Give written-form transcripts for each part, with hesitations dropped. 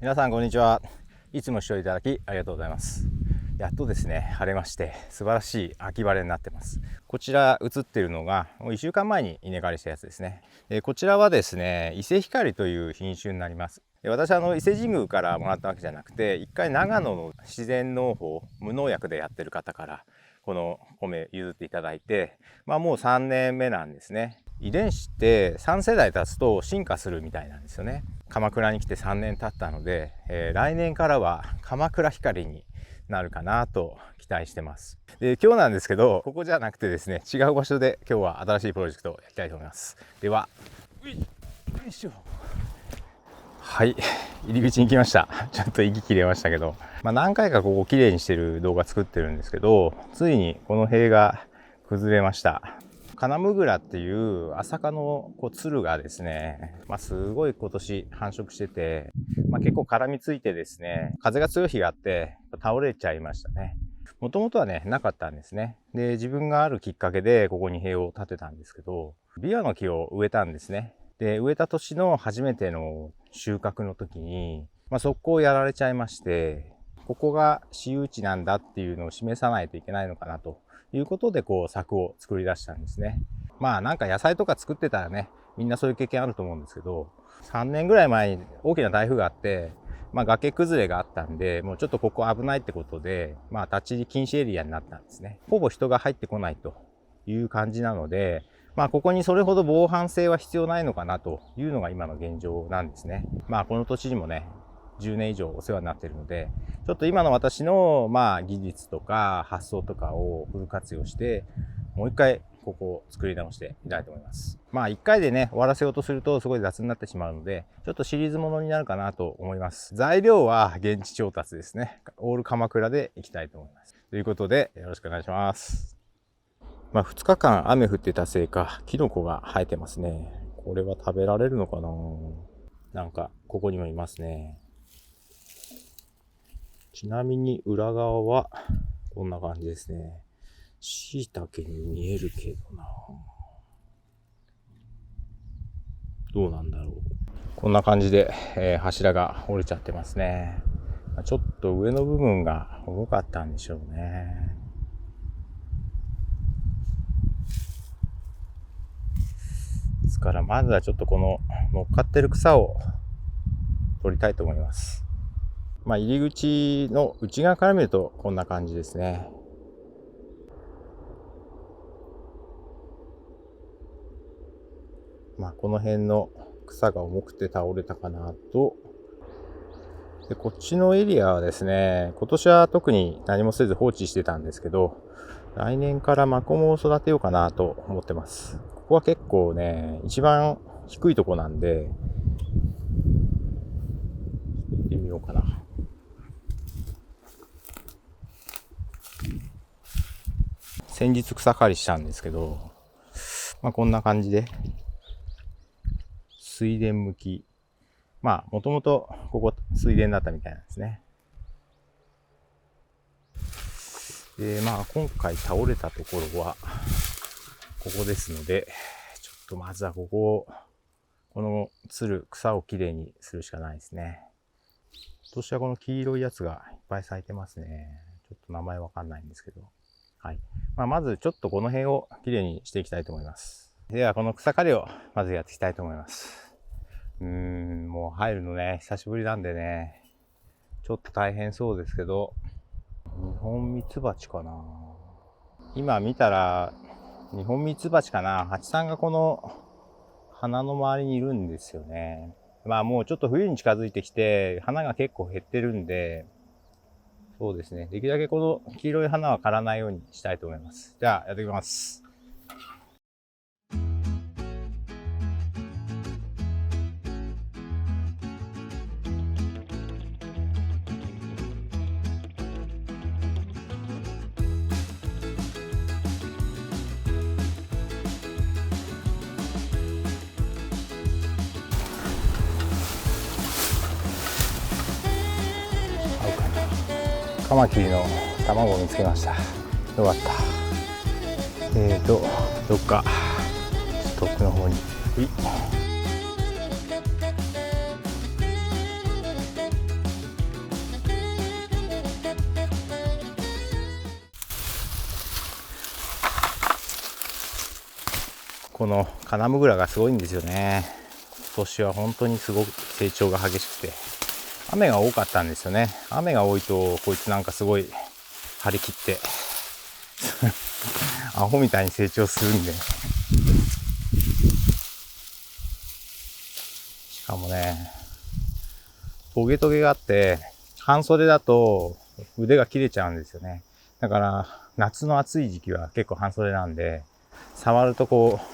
皆さんこんにちは。いつも視聴いただきありがとうございます。やっとですね、晴れまして素晴らしい秋晴れになってます。こちら映っているのが1週間前に稲刈りしたやつですね。こちらはですね、伊勢光という品種になります。私伊勢神宮からもらったわけじゃなくて、一回長野の自然農法無農薬でやってる方からこの米譲っていただいて、もう3年目なんですね。遺伝子って3世代経つと進化するみたいなんですよね。鎌倉に来て3年経ったので、来年からは鎌倉光になるかなと期待してます。で、今日なんですけど、ここじゃなくてですね、違う場所で今日は新しいプロジェクトをやりたいと思います。では、よいしょ。はい、入り口に来ました。ちょっと息切れましたけど、何回かここきれいにしてる動画作ってるんですけど、ついにこの塀が崩れました。カナムグラっていうアサカのツルがですね、すごい今年繁殖してて、結構絡みついてですね、風が強い日があって倒れちゃいましたね。もともとはね、なかったんですね。で、自分があるきっかけでここに塀を建てたんですけど、ビワの木を植えたんですね。で、植えた年の初めての収穫の時に、速攻やられちゃいまして、ここが私有地なんだっていうのを示さないといけないのかなということで柵を作り出したんですね。なんか野菜とか作ってたらね、みんなそういう経験あると思うんですけど、3年ぐらい前に大きな台風があって、崖崩れがあったんで、もうちょっとここ危ないってことで、立ち入り禁止エリアになったんですね。ほぼ人が入ってこないという感じなので、ここにそれほど防犯性は必要ないのかなというのが今の現状なんですね。この土地にもね、10年以上お世話になっているので、ちょっと今の私の技術とか発想とかをフル活用して、もう一回ここを作り直してみたいと思います。一回でね、終わらせようとするとすごい雑になってしまうので、ちょっとシリーズものになるかなと思います。材料は現地調達ですね。オール鎌倉でいきたいと思います。ということで、よろしくお願いします。2日間雨降ってたせいか、キノコが生えてますね。これは食べられるのかな？なんか、ここにもいますね。ちなみに裏側はこんな感じですね。椎茸に見えるけどな。どうなんだろう。こんな感じで、柱が折れちゃってますね。ちょっと上の部分が重かったんでしょうね。ですからまずはちょっとこの乗っかってる草を取りたいと思います。入り口の内側から見るとこんな感じですね。この辺の草が重くて倒れたかなと。で、こっちのエリアはですね、今年は特に何もせず放置してたんですけど、来年からマコモを育てようかなと思ってます。ここは結構ね、一番低いとこなんで、行ってみようかな。先日草刈りしたんですけど、こんな感じで、水田向き。もともとここ水田だったみたいなんですね。で、今回倒れたところは、ここですので、ちょっとまずはこの草をきれいにするしかないですね。今年はこの黄色いやつがいっぱい咲いてますね。ちょっと名前わかんないんですけど。はい。まずちょっとこの辺をきれいにしていきたいと思います。ではこの草刈りをまずやっていきたいと思います。もう入るのね、久しぶりなんでね、ちょっと大変そうですけど、ニホンミツバチかな。今見たら、ニホンミツバチかな。ハチさんがこの花の周りにいるんですよね。もうちょっと冬に近づいてきて、花が結構減ってるんで、そうですね。できるだけこの黄色い花は刈らないようにしたいと思います。じゃあ、やっていきます。カマキリの卵を見つけました。よかった。どっかストックの方にこのカナムグラがすごいんですよね。今年は本当にすごく成長が激しくて、雨が多かったんですよね。雨が多いとこいつなんかすごい張り切ってアホみたいに成長するんで、しかもね、トゲトゲがあって半袖だと腕が切れちゃうんですよね。だから夏の暑い時期は結構半袖なんで、触るとこう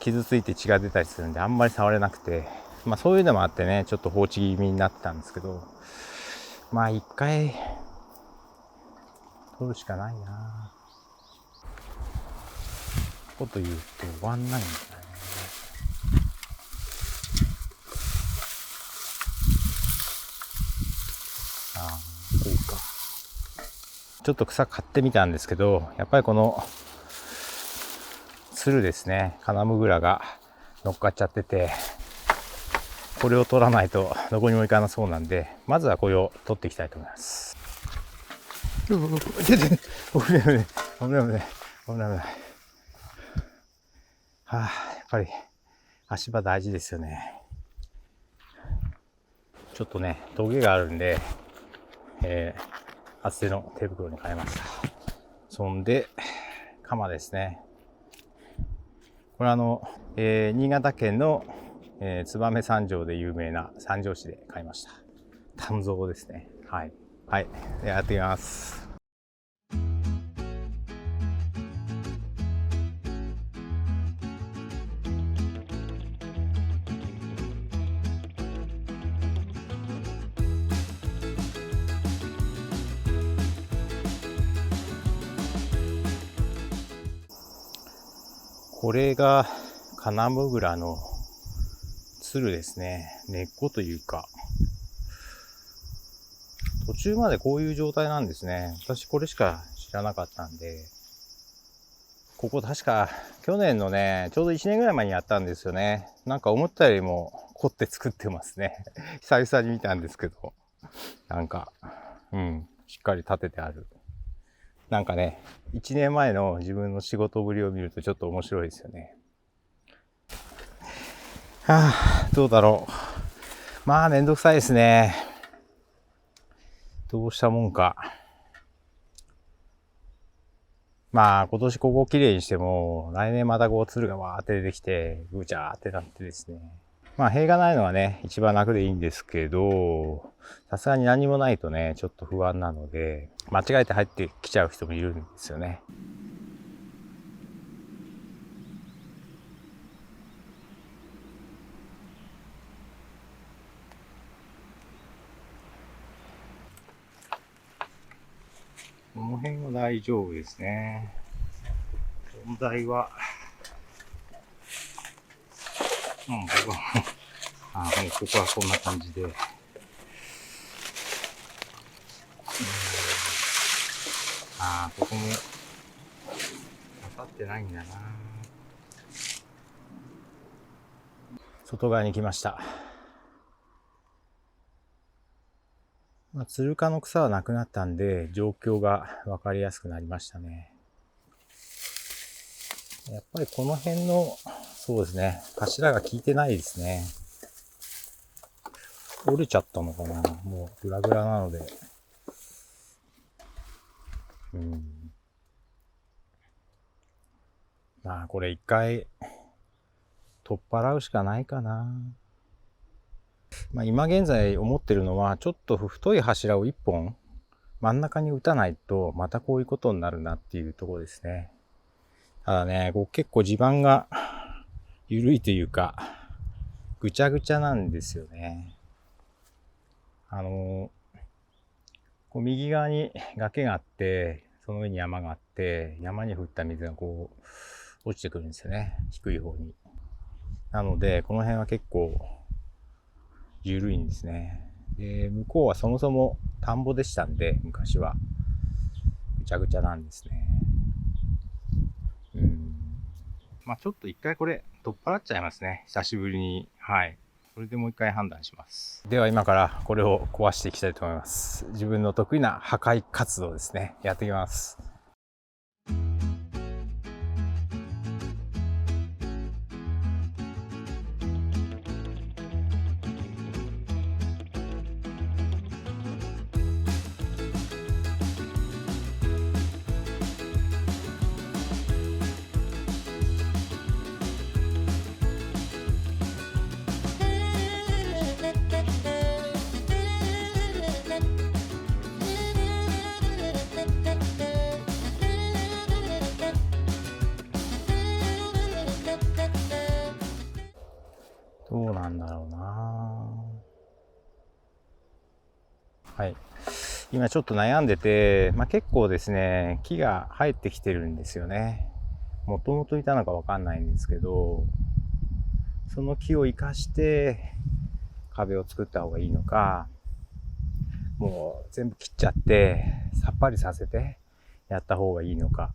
傷ついて血が出たりするんであんまり触れなくて、まあそういうのもあってね、ちょっと放置気味になってたんですけど、まあ一回取るしかないな。こと言うと終わんないんだよね。ああ、こうか。ちょっと草買ってみたんですけど、やっぱりこのつるですね、カナムグラが乗っかっちゃってて、これを取らないとどこにも行かなそうなんで、まずはこれを取っていきたいと思います。危ない。はあ、やっぱり足場大事ですよね。ちょっとね、トゲがあるんで、厚手の手袋に変えました。そんで、鎌ですね。これ新潟県の、燕三条で有名な三条市で買いました。鍛造ですね。はい。はい。やってみます。これがカナムグラのつるですね。根っこというか、途中までこういう状態なんですね。私これしか知らなかったんで、ここ確か去年のね、ちょうど1年ぐらい前にやったんですよね。なんか思ったよりも凝って作ってますね。久々に見たんですけど、なんか、しっかり立ててある。なんかね、1年前の自分の仕事ぶりを見るとちょっと面白いですよね。はあ、どうだろう。まあ、めんどくさいですね。どうしたもんか。まあ、今年ここきれいにしても、来年またこう、つるがわーって出てきて、ぐちゃーってなってですね。まあ、塀がないのはね、一番楽でいいんですけど、さすがに何もないとね、ちょっと不安なので、間違えて入ってきちゃう人もいるんですよね。この辺は大丈夫ですね。問題は、ここは、もうここはこんな感じで。ここも、刺さってないんだな。外側に来ました。ツル科の草はなくなったんで、状況が分かりやすくなりましたね。やっぱりこの辺の、そうですね、頭が効いてないですね。折れちゃったのかな、もうグラグラなので。まあこれ一回取っ払うしかないかな。まあ今現在思ってるのは、ちょっと太い柱を一本真ん中に打たないとまたこういうことになるなっていうところですね。ただね、こう結構地盤が緩いというか、ぐちゃぐちゃなんですよね。こう右側に崖があって、その上に山があって、山に降った水がこう落ちてくるんですよね。低い方に。なので、この辺は結構緩いんですね。で、向こうはそもそも田んぼでしたんで、昔は。ぐちゃぐちゃなんですね。まあちょっと一回これ取っ払っちゃいますね。久しぶりに。はい。それでもう一回判断します。では今からこれを壊していきたいと思います。自分の得意な破壊活動ですね。やっていきます。はい。今ちょっと悩んでて、結構ですね、木が生えてきてるんですよね。もともといたのかわかんないんですけど、その木を生かして壁を作った方がいいのか、もう全部切っちゃってさっぱりさせてやった方がいいのか。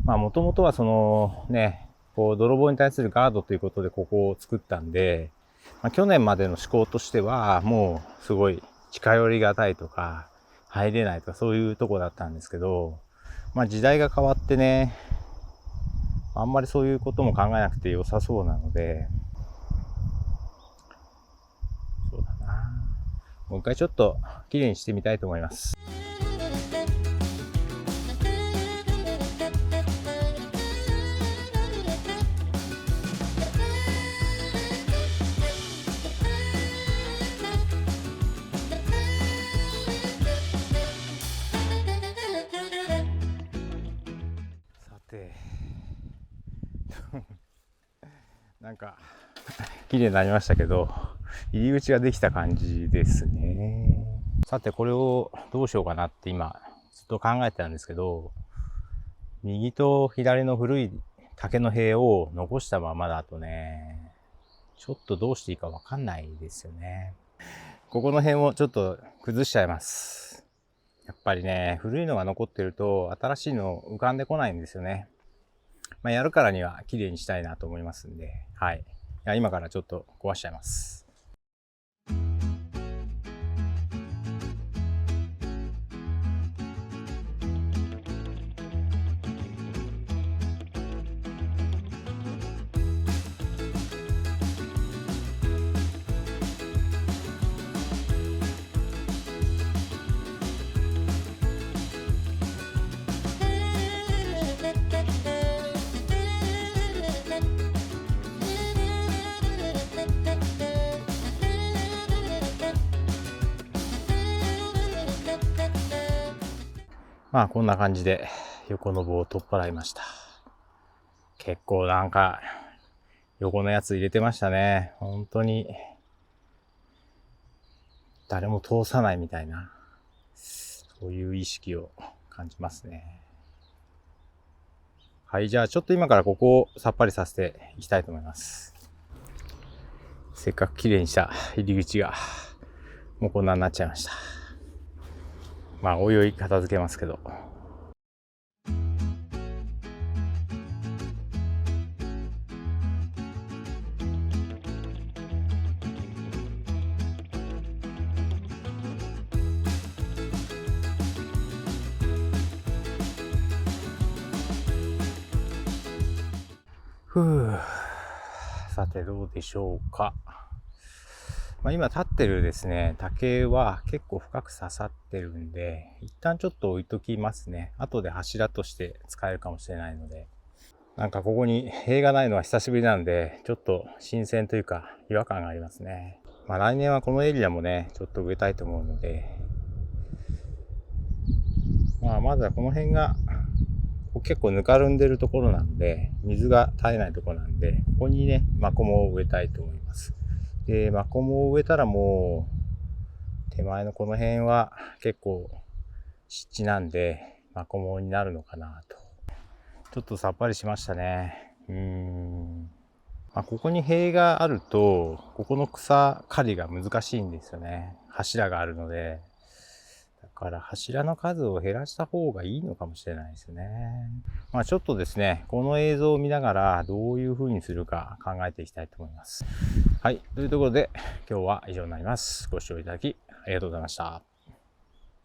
もともとはそのね、こう泥棒に対するガードということでここを作ったんで、去年までの思考としてはもうすごい近寄りがたいとか入れないとかそういうとこだったんですけど、時代が変わってね、あんまりそういうことも考えなくて良さそうなので、そうだな、もう一回ちょっときれいにしてみたいと思います。さてなんか綺麗になりましたけど、入り口ができた感じですね。さてこれをどうしようかなって今ずっと考えてたんですけど、右と左の古い竹の塀を残したままだとね、ちょっとどうしていいかわかんないですよね。ここの辺をちょっと崩しちゃいます。やっぱりね、古いのが残ってると新しいの浮かんでこないんですよね。やるからには綺麗にしたいなと思いますんで、はい。今からちょっと壊しちゃいます。こんな感じで横の棒を取っ払いました。結構なんか横のやつ入れてましたね。本当に誰も通さないみたいな、そういう意識を感じますね。はい、じゃあちょっと今からここをさっぱりさせていきたいと思います。せっかく綺麗にした入り口がもうこんなになっちゃいました。おいおい片付けますけど。さてどうでしょうか。今立ってるですね、竹は結構深く刺さってるんで、一旦ちょっと置いときますね。後で柱として使えるかもしれないので。なんかここに塀がないのは久しぶりなんで、ちょっと新鮮というか違和感がありますね。来年はこのエリアもね、ちょっと植えたいと思うので、まずはこの辺が結構ぬかるんでるところなので、水が絶えないところなんで、ここにね、マコモを植えたいと思います。で、マコモを植えたらもう、手前のこの辺は結構湿地なんで、マコモになるのかなと。ちょっとさっぱりしましたね。ここに塀があると、ここの草刈りが難しいんですよね。柱があるので。だから柱の数を減らした方がいいのかもしれないですね。ちょっとですね、この映像を見ながらどういう風にするか考えていきたいと思います。はい、というところで今日は以上になります。ご視聴いただきありがとうございました。